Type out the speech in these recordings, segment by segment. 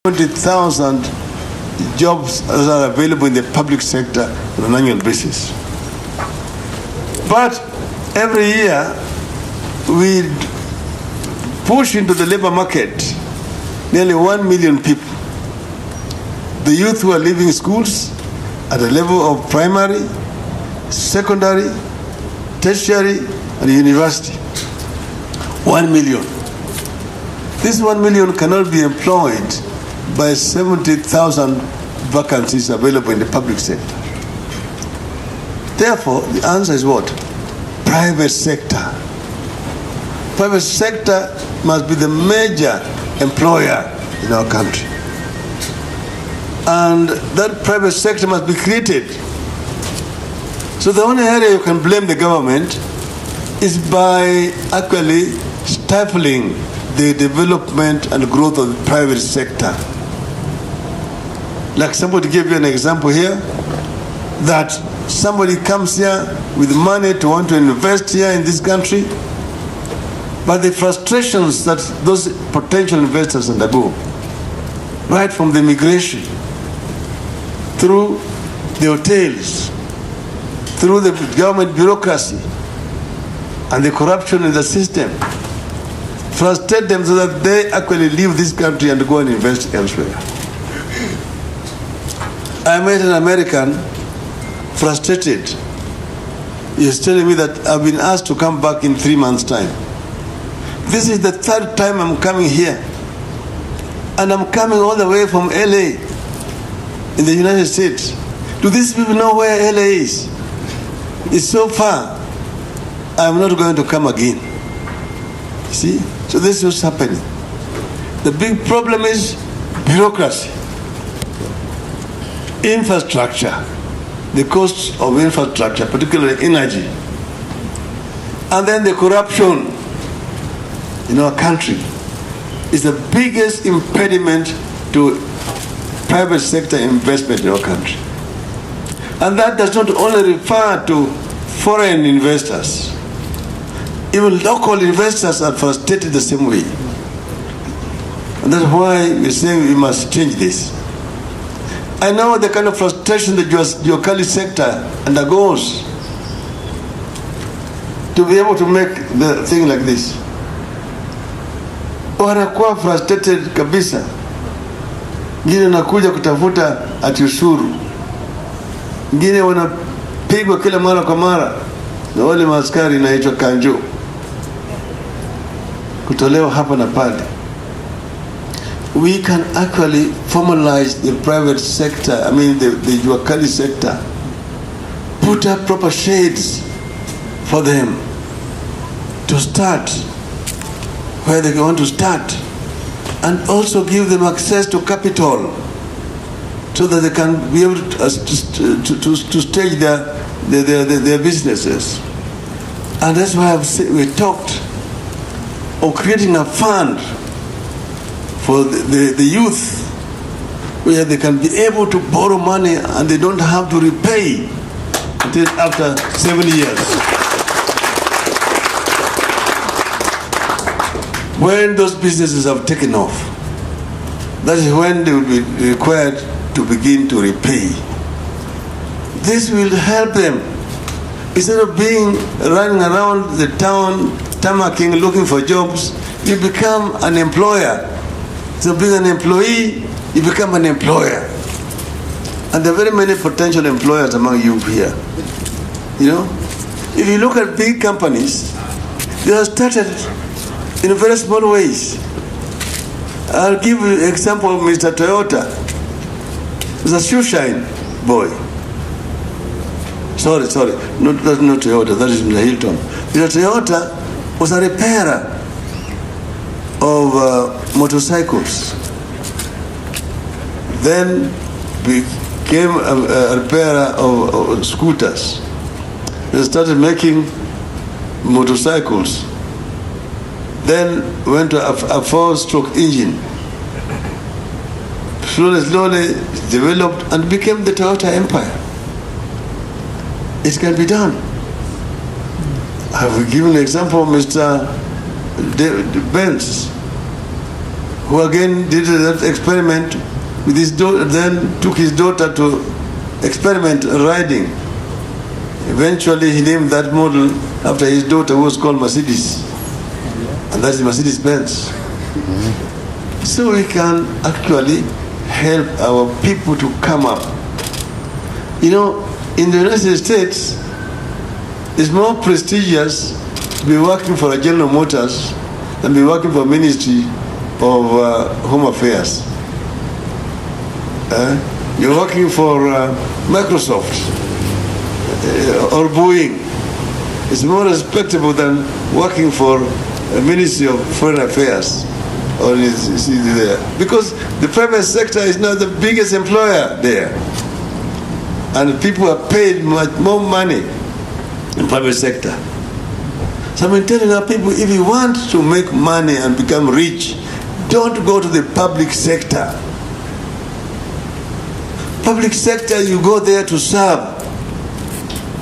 20,000 jobs that are available in the public sector on an annual basis. But every year, we push into the labor market nearly 1 million people. The youth who are leaving schools at the level of primary, secondary, tertiary, and university. 1 million. This 1 million cannot be employed by 70,000 vacancies available in the public sector. Therefore, the answer is what? Private sector. Private sector must be the major employer in our country. And that private sector must be created. So the only area you can blame the government is by actually stifling the development and growth of the private sector. Like somebody gave you an example here, that somebody comes here with money to want to invest here in this country, but the frustrations that those potential investors undergo, right from the immigration, through the hotels, through the government bureaucracy, and the corruption in the system, frustrate them so that they actually leave this country and go and invest elsewhere. I met an American, frustrated. He was telling me that I've been asked to come back in 3 months' time. This is the 3rd time I'm coming here. And I'm coming all the way from LA in the United States. Do these people know where LA is? It's so far. I'm not going to come again. See? So this is what's happening. The big problem is bureaucracy, infrastructure, the cost of infrastructure, particularly energy, and then the corruption in our country is the biggest impediment to private sector investment in our country. And that does not only refer to foreign investors. Even local investors are frustrated the same way. And that's why we're saying we must change this. I know the kind of frustration that your locality sector undergoes to be able to make the thing like this. Wanakuwa frustrated kabisa. Ngine wanakuja kutafuta ati ushuru. Ngine wanapigwa kila mara kwa mara na wale maaskari inaitwa kanjo, kutolewa hapa na pale. We can actually formalize the private sector, I mean the Juakali sector, put up proper shades for them to start where they want to start, and also give them access to capital so that they can be able to stage their businesses. And that's why we talked of creating a fund for the youth, where they can be able to borrow money and they don't have to repay until after 7 years. When those businesses have taken off, that is when they will be required to begin to repay. This will help them. Instead of running around the town, tamaracking, looking for jobs, you become an employer. So being an employee, you become an employer. And there are very many potential employers among you here. You know, if you look at big companies, they are started in very small ways. I'll give you an example of Mr. Toyota. He's a shoe shine boy. Sorry, that's not Toyota, that is Mr. Hilton. Mr. Toyota was a repairer of motorcycles. Then became a repairer of scooters. They started making motorcycles. Then went to a 4-stroke engine. Slowly developed and became the Toyota empire. It can be done. I have given an example of Mr. Benz, who again did that experiment with his daughter, then took his daughter to experiment riding. Eventually he named that model after his daughter, who was called Mercedes. And that's Mercedes-Benz. So we can actually help our people to come up. You know, in the United States, it's more prestigious to be working for a General Motors than be working for Ministry of Home Affairs. You're working for Microsoft or Boeing. It's more respectable than working for a Ministry of Foreign Affairs. Or is there. Because the private sector is now the biggest employer there. And people are paid much more money in private sector. So I'm telling our people, if you want to make money and become rich, don't go to the public sector. Public sector, you go there to serve.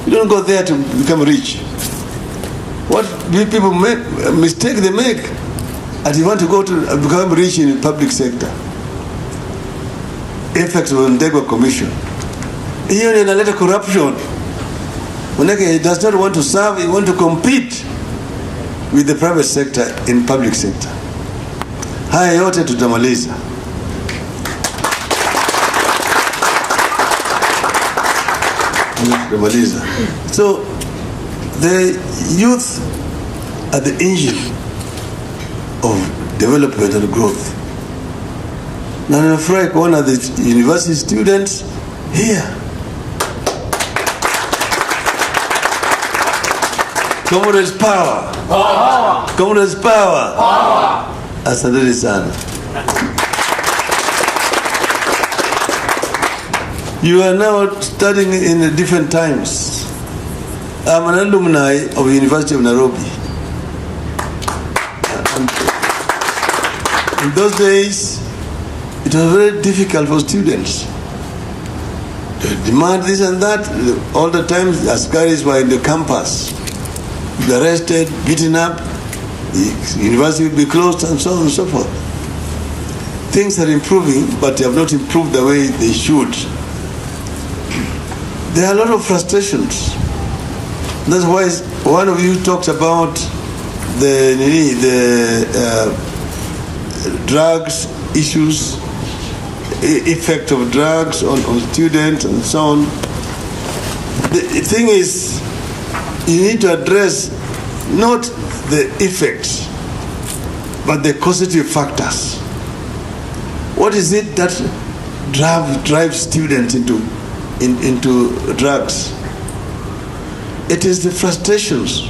You don't go there to become rich. What people make, mistake they make, and you want to go to become rich in the public sector. Effects of the Maendeleo Commission. Here inaleta corruption. Manake he does not want to serve, he wants to compete with the private sector in public sector. Haya yote tutamaliza. So the youth are the engine of development and growth. Na nimefurahi kuona the university students here. Comrades power. Power. Comrades power. Power. Asanteni sana. You are now studying in different times. I'm an alumni of the University of Nairobi. And in those days, it was very difficult for students. They demand this and that. All the time, the askaris were in the campus. Be arrested, beaten up, the university will be closed, and so on and so forth. Things are improving, but they have not improved the way they should. There are a lot of frustrations. That's why one of you talked about the drugs issues, effect of drugs on students and so on. The thing is, you need to address not the effects, but the causative factors. What is it that drives students into drugs? It is the frustrations,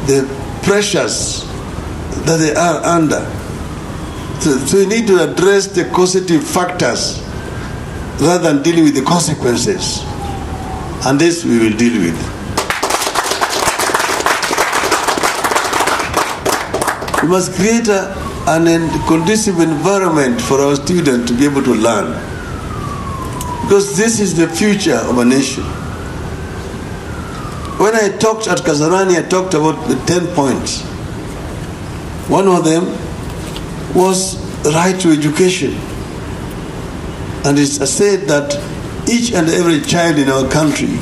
the pressures that they are under. So you need to address the causative factors rather than dealing with the consequences. And this we will deal with. We must create an conducive environment for our students to be able to learn. Because this is the future of a nation. When I talked at Kasarani, I talked about the 10 points. One of them was right to education. And it's said that each and every child in our country,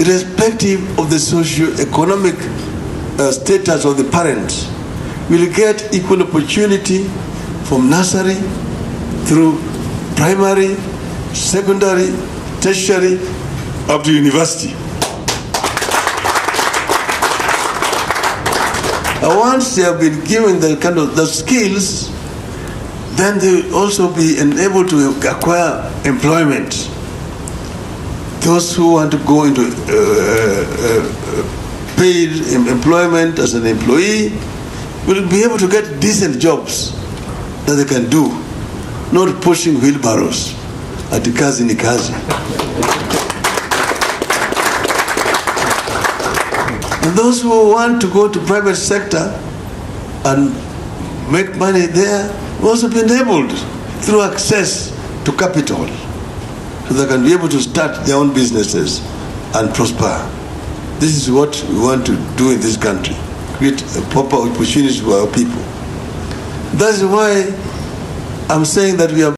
irrespective of the socio-economic status of the parents, will get equal opportunity from nursery through primary, secondary, tertiary, up to university. Once they have been given the kind of the skills, then they will also be enabled to acquire employment. Those who want to go into paid employment as an employee will be able to get decent jobs that they can do, not pushing wheelbarrows at the kazi ni kazi. And those who want to go to private sector and make money there will also be enabled through access to capital, so they can be able to start their own businesses and prosper. This is what we want to do in this country, create a proper opportunities for our people. That's why I'm saying that we are